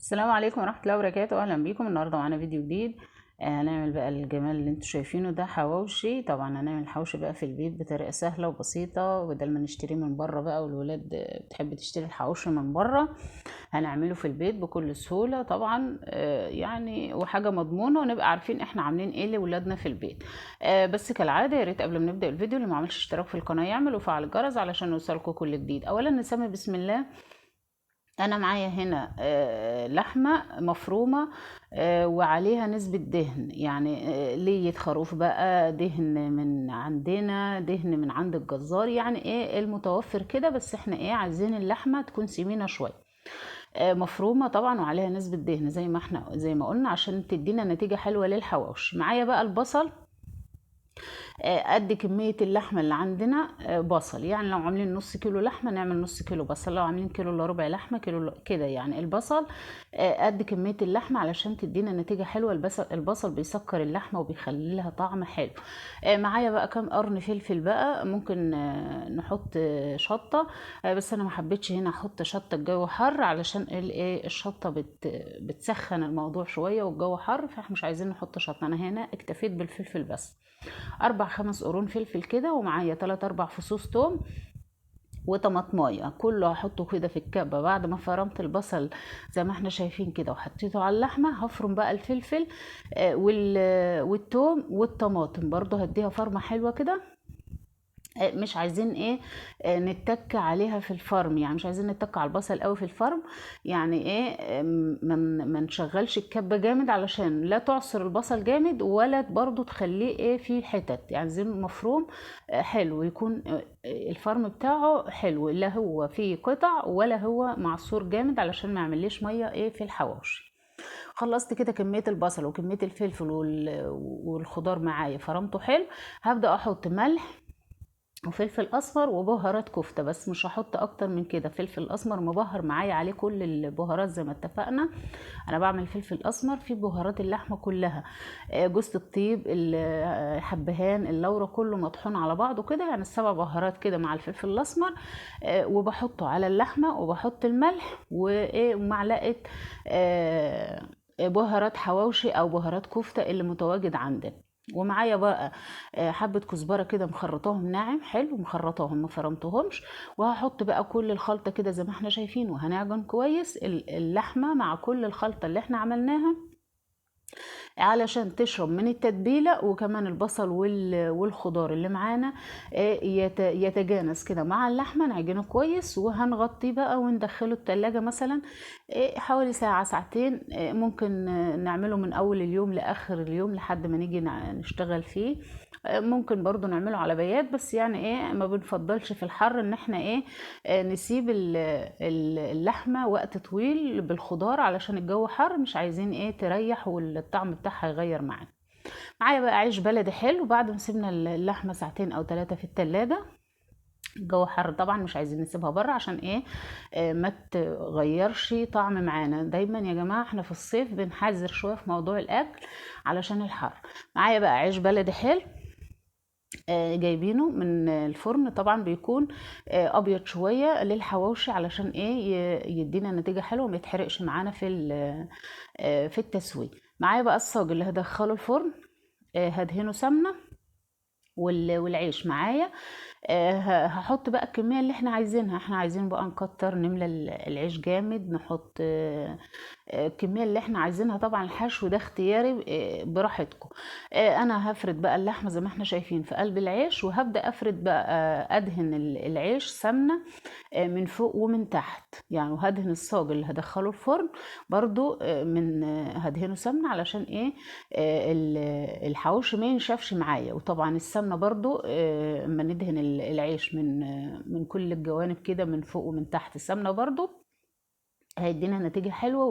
السلام عليكم ورحمة الله وبركاته. اهلا بيكم. النهارده معانا فيديو جديد. هنعمل بقى الجمال اللي انتوا شايفينه ده حواوشي. طبعا هنعمل الحواوشي بقى في البيت بطريقة سهلة وبسيطة، بدل ما نشتريه من بره بقى، والولاد بتحب تشتري الحواوشي من بره. هنعمله في البيت بكل سهولة طبعا، يعني وحاجة مضمونة، ونبقى عارفين احنا عاملين ايه لولادنا في البيت. بس كالعادة يا ريت قبل ما نبدأ الفيديو اللي ما عملش اشتراك في القناة يعمل وفعل الجرس علشان يوصلكوا كل جديد. اولا نسمي بسم الله. انا معايا هنا لحمه مفرومه، وعليها نسبه دهن، يعني لية خروف بقى، دهن من عندنا، دهن من عند الجزار، يعني ايه المتوفر كده. بس احنا ايه عايزين اللحمه تكون سمينه شويه، مفرومه طبعا، وعليها نسبه دهن زي ما قلنا عشان تدينا نتيجه حلوه للحواوشي. معايا بقى البصل، قد كمية اللحمة اللي عندنا. بصل، يعني لو عاملين نص كيلو لحمة نعمل نص كيلو بصل، لو عاملين كيلو الا ربع لحمة كيلو كده. يعني البصل قد كمية اللحمة علشان تدينا نتيجة حلوة. البصل بيسكر اللحمة وبيخلي لها طعم حلو. معايا بقى كام قرن فلفل بقى، ممكن نحط شطة، بس انا ما حبيتش هنا احط شطة، الجو حر، علشان الايه الشطة بتسخن الموضوع شوية، والجو حر فاحنا مش عايزين نحط شطة. انا هنا اكتفيت بالفلفل بس، 4 5 قرون فلفل كده، ومعايا 3 4 فصوص توم وطماطمايه، كله هحطه كده في الكبه. بعد ما فرمت البصل زي ما احنا شايفين كده وحطيته على اللحمه، هفرم بقى الفلفل والتوم والطماطم برضو، هديها فرمه حلوه كده. مش عايزين ايه نتك عليها في الفرم، يعني مش عايزين نتك على البصل قوي في الفرم. يعني ايه، ما نشغلش الكبه جامد علشان لا تعصر البصل جامد، ولا برضو تخليه ايه في حتت، يعني عايزين مفروم حلو يكون، الفرم بتاعه حلو، لا هو فيه قطع ولا هو معصور جامد علشان ما يعمليش ميه ايه في الحواوشي. خلصت كده كميه البصل وكميه الفلفل والخضار معايا، فرمته حلو. هبدأ احط ملح وفلفل اسمر وبهارات كفته، بس مش هحط اكتر من كده. فلفل اسمر مبهر معايا عليه كل البهارات زي ما اتفقنا. انا بعمل فلفل اسمر في بهارات اللحمه كلها، جوز الطيب، الحبهان، اللورة، كله مطحون على بعضه كده، يعني السبع بهارات كده مع الفلفل الاسمر. وبحطه على اللحمه، وبحط الملح وايه ومعلقه بهارات حواوشي او بهارات كفته اللي متواجد عندنا. ومعايا بقى حبة كزبرة كده مخرطاهم ناعم حلو، مخرطاهم ما فرمتهمش. وهحط بقى كل الخلطة كده زي ما احنا شايفين، وهنعجن كويس اللحمة مع كل الخلطة اللي احنا عملناها علشان تشرب من التتبيلة، وكمان البصل والخضار اللي معانا يتجانس كده مع اللحمة. نعجنه كويس وهنغطيه بقى وندخله التلاجة مثلا حوالي ساعة ساعتين. ممكن نعمله من أول اليوم لآخر اليوم لحد ما نيجي نشتغل فيه. ممكن برضو نعمله على بيات، بس يعني ايه ما بنفضلش في الحر ان احنا ايه نسيب اللحمة وقت طويل بالخضار، علشان الجو حر، مش عايزين ايه تريح والطعم بتاعها يغير معانا. معايا بقى عيش بلدي حلو، بعد ما سيبنا اللحمة ساعتين او 3 في التلاجة. الجو حر طبعا، مش عايزين نسيبها بره عشان ايه ما تغيرش طعم معانا. دايما يا جماعة احنا في الصيف بنحذر شوية في موضوع الاكل علشان الحر. معايا بقى عيش بلدي حلو، جايبينه من الفرن، طبعا بيكون ابيض شويه للحواوشي علشان ايه يدينا نتيجه حلوه، ما يتحرقش معانا في التسويه. معايا بقى الصاج اللي هدخله الفرن، هدهنه سمنه، والعيش معايا. هحط بقى الكمية اللي احنا عايزينها. احنا عايزين بقى نكتر نملى العيش جامد، نحط الكمية اللي احنا عايزينها. طبعا الحشو ده اختياري، براحتكم. انا هفرد بقى اللحمة زي ما احنا شايفين في قلب العيش، وهبدأ افرد بقى، ادهن العيش سمنة من فوق ومن تحت يعني. وهدهن الصاج اللي هدخله الفرن برضو هدهنه سمنة علشان ايه الحواوشي ما ينشفش معايا. وطبعا السمنة برضو اما ندهن العيش من كل الجوانب كده، من فوق ومن تحت، السمنة برضو هيدينا نتيجة حلوة،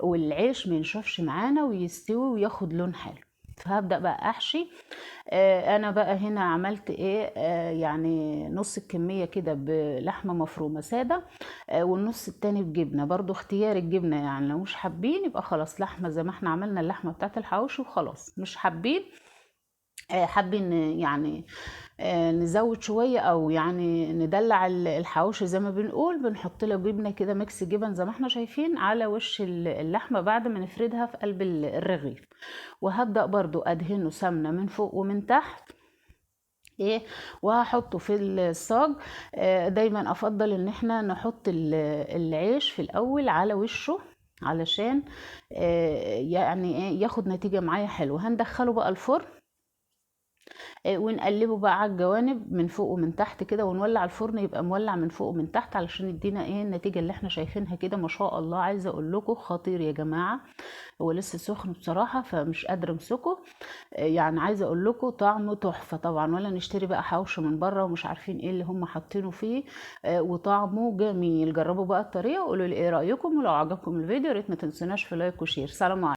والعيش ما ينشفش معانا ويستوي وياخد لون حلو. فهبدأ بقى احشي. انا بقى هنا عملت ايه، يعني نص الكمية كده بلحمة مفرومة سادة، والنص التاني بجبنة، برضو اختيار الجبنة، يعني لو مش حابين يبقى خلاص لحمة زي ما احنا عملنا اللحمة بتاعت الحواوشي وخلاص. مش حابين حابين يعني نزود شوية او يعني ندلع الحواوشي زي ما بنقول، بنحط له جبنة كده، ميكس جبن زي ما احنا شايفين على وش اللحمة بعد ما نفردها في قلب الرغيف. وهبدأ برضو ادهنه سمنة من فوق ومن تحت ايه، وهحطه في الصاج. دايما افضل ان احنا نحط العيش في الاول على وشه علشان يعني ايه ياخد نتيجة معايا حلوة. هندخله بقى الفرن ونقلبه بقى على الجوانب من فوق ومن تحت كده، ونولع الفرن يبقى مولع من فوق ومن تحت علشان يدينا ايه النتيجة اللي احنا شايفينها كده. ما شاء الله، عايزة اقول لكم خطير يا جماعة. هو لسه سخن بصراحة فمش قادرة امسكه. يعني عايزة اقول لكم طعمه تحفة طبعا، ولا نشتري بقى حوش من بره ومش عارفين ايه اللي هم حاطينه فيه. وطعمه جميل. جربوا بقى الطريقة وقولوا لي ايه رأيكم، ولو عجبكم الفيديو يا ريت ما تنسوناش في لايك وشير. سلام عليكم.